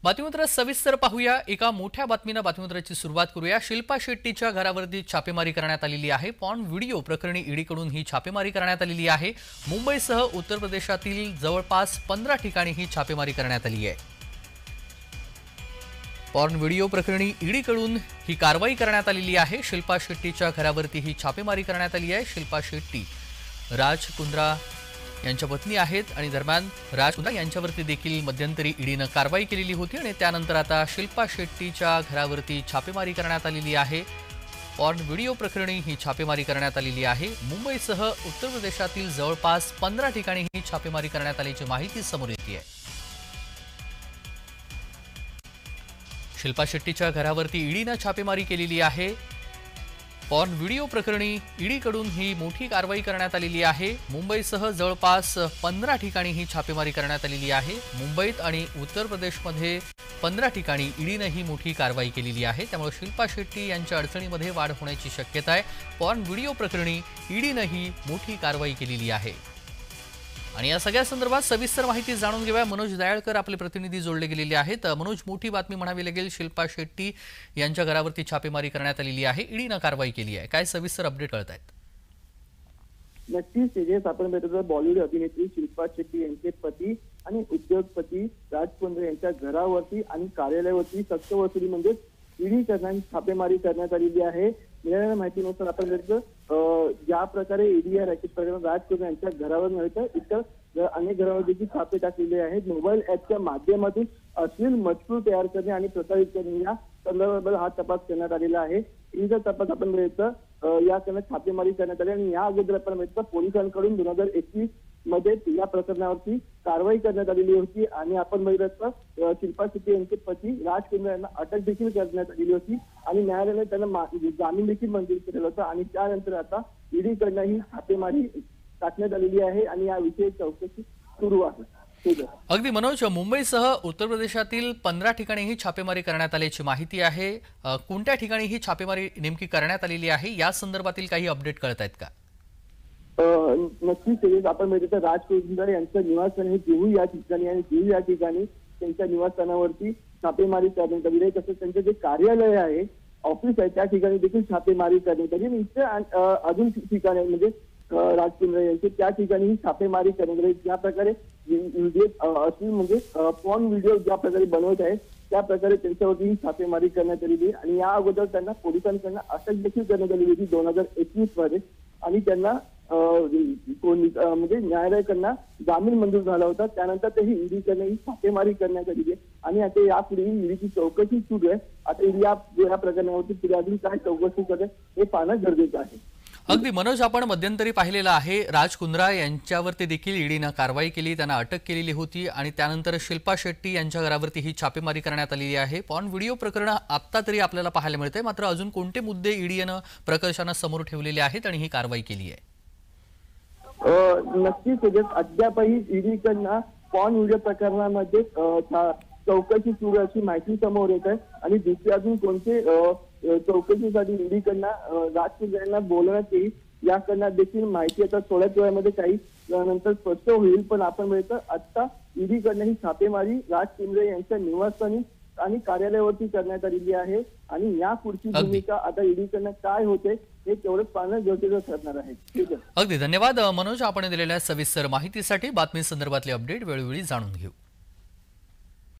बातमीपत्र सविस्तर पाहूया। एका मोठ्या बातमीने बातमीपत्राची सुरुवात करूया। शिल्पा शेट्टीच्या घरावरती छापेमारी करण्यात आलेली आहे। पॉर्न व्हिडिओ प्रकरणी ईडीकडून ही छापेमारी करण्यात आलेली आहे। मुंबईसह उत्तर प्रदेशातील जवळपास 15 ठिकाणी ही छापेमारी करण्यात आली आहे। पॉर्न व्हिडिओ प्रकरणी ईडीकडून ही कारवाई करण्यात आलेली आहे। शिल्पा शेट्टीच्या घरावरती ही छापेमारी करण्यात आली आहे। शिल्पा शेट्टी राज कुंद्रा यांच्या पत्नी आहेत आणि दरम्यान राज कुंद्रा यांच्यावरती देखील मध्यंतरी ईडीने कारवाई केलेली होती आणि त्यानंतर आता शिल्पा शेट्टीच्या घरावरती छापेमारी करण्यात आलेली आहे। पॉर्न व्हिडिओ प्रकरणी ही छापेमारी करण्यात आलेली आहे। मुंबईसह उत्तर प्रदेशातील जवळपास 15 ठिकाणी ही छापेमारी करण्यात आल्याची माहिती समोर येते आहे। शिल्पा शेट्टीच्या घरावरती ईडीने छापेमारी केलेली आहे। पॉर्न व्हिडिओ प्रकरणी ईडीकडून ही मोठी कारवाई करण्यात आलेली आहे। मुंबईसह जवळपास 15 ठिकाणी ही छापेमारी करण्यात आलेली आहे। मुंबईत आणि उत्तर प्रदेशमध्ये 15 ठिकाणी ईडीने ही मोठी कारवाई केलेली आहे। त्यामुळे शिल्पा शेट्टी यांच्या अडचणीमध्ये वाढ होण्याची शक्यता आहे। पॉर्न व्हिडिओ प्रकरणी ईडीने ही मोठी कारवाई केलेली आहे। आणि या सगळ्या संदर्भात सविस्तर माहिती जाणून घेऊया। मनोज दयाळकर आपले प्रतिनिधी जोडले गेलेले आहेत। मनोज, मोठी बातमी म्हणावी लागेल, शिल्पा शेट्टी यांच्या घरावरती छापेमारी करण्यात आलेली आहे, ईडीने कारवाई केली आहे। काय सविस्तर अपडेट कळत आहेत? नक्कीच तेजस, आपण बघितलं बॉलिवूड अभिनेत्री शिल्पा शेट्टी यांचे पती आणि उद्योगपती राज कुंद्रा यांच्या घरावरती आणि कार्यालयावरती सक्तवसुली म्हणजे ईडी करण्याची छापेमारी करण्यात आलेली आहे। मिळालेल्या माहितीनुसार आपण बघितलं ज्या प्रकारे ईडी या रॅकेट प्रकरणात राज कुंद्रा यांच्या घरावर नव्हे तर इतर अनेक घरावर देखील छापे टाकलेले आहेत। मोबाईल ऍपच्या माध्यमातून अश्लील मजकूर तयार करणे आणि प्रसारित करणे या संदर्भात हा तपास करण्यात आलेला आहे। ईडीचा तपास आपण बघितलं या करण्यात छापेमारी करण्यात आली आणि या अगोदर आपण बघितलं पोलिसांकडून 2021 मध्ये या प्रकरणावरती कारवाई करण्यात आलेली होती आणि आपण बघितलं शिल्पा शेट्टी यांचे पती राज कुंद्रा यांना अटक देखील करण्यात आलेली होती आणि न्यायालयाने त्यांना जामीन देखील मंजूर केलेला होता आणि त्यानंतर आता ईडीकडनं ही छापेमारी टाकण्यात आलेली आहे आणि या विषयी चौकशी सुरू आहे। अगदी मनोज, मुंबईसह उत्तर प्रदेशातील 15 ठिकाणी ही छापेमारी करण्यात आल्याची माहिती आहे। कोणत्या ठिकाणी ही छापेमारी नेमकी करण्यात आलेली आहे या संदर्भातील काही अपडेट कळत आहेत का? नक्कीच आपण बघितलं राज कुंद्रा यांचं निवासस्थान हे जुहू या ठिकाणी आणि जुहू या ठिकाणी त्यांच्या निवासस्थानावरती छापेमारी करण्यात आली आहे। तसंच त्यांचे जे कार्यालय आहे, ऑफिस आहे, त्या ठिकाणी देखील छापेमारी करण्यात आली। इथे अजून ठिकाणी म्हणजे राज कुंद्रा यांचे त्या ठिकाणी ही छापेमारी करण्यात आली। ज्या प्रकारे अश्लील म्हणजे पॉर्न व्हिडिओ ज्या प्रकारे बनवत आहेत त्या प्रकारे त्यांच्यावरती ही छापेमारी करण्यात आलेली आणि या अगोदर त्यांना पोलिसांकडून अटक देखील करण्यात आलेली होती 2021 मध्ये आणि त्यांना म्हणजे न्यायालयाकडनं जामीन मंजूर झाला होता। त्यानंतर तेही ईडीकडनं ही छापेमारी करण्यात आली आहे आणि आता यापुढे ईडीची चौकशी सुरू आहे। आता ईडी या प्रकरणावरती पुढे अजून काय चौकशी करेल हे पाहणं गरजेचं आहे। अगदी मनोज, आपण मध्यंतरी पाहिलेलं आहे राज कुंद्रा यांच्यावरती देखील ईडीने कारवाई केली, त्यांना अटक केलेली होती आणि त्यानंतर शिल्पा शेट्टी यांच्या घरावरती ही छापेमारी करण्यात आलेली आहे। पॉर्न व्हिडिओ प्रकरण आता तरी आपल्याला पाहायला मिळते, मात्र अजून कोणते मुद्दे ईडीने प्रकर्षाने समोर ठेवलेले आहेत आणि ही कारवाई केली आहे? नक्कीच अद्यापही ईडीकडनं पॉर्न व्हिडिओ प्रकरणामध्ये चौकशी सुरू अशी माहिती समोर येत आहे आणि दुसरे अजून कोणते चौकशीसाठी ईडीकडनं राज कुंद्रा यांना बोलवण्यात येईल याकडनं देखील माहिती आता थोड्याच वेळामध्ये काही नंतर स्पष्ट होईल। पण आपण बघितलं आता ईडीकडनं ही छापेमारी राज कुंद्रा यांच्या निवासस्थानी आणि कार्यालयावरती करण्यात आलेली आहे आणि या पुढची भूमिका आता ईडीकडनं काय होते हे तेवढंच पाहणं गरजेचं ठरणार आहे। ठीक आहे, अगदी धन्यवाद मनोज, आपण दिलेल्या सविस्तर माहितीसाठी। बातमी संदर्भातले अपडेट वेळोवेळी जाणून घेऊ।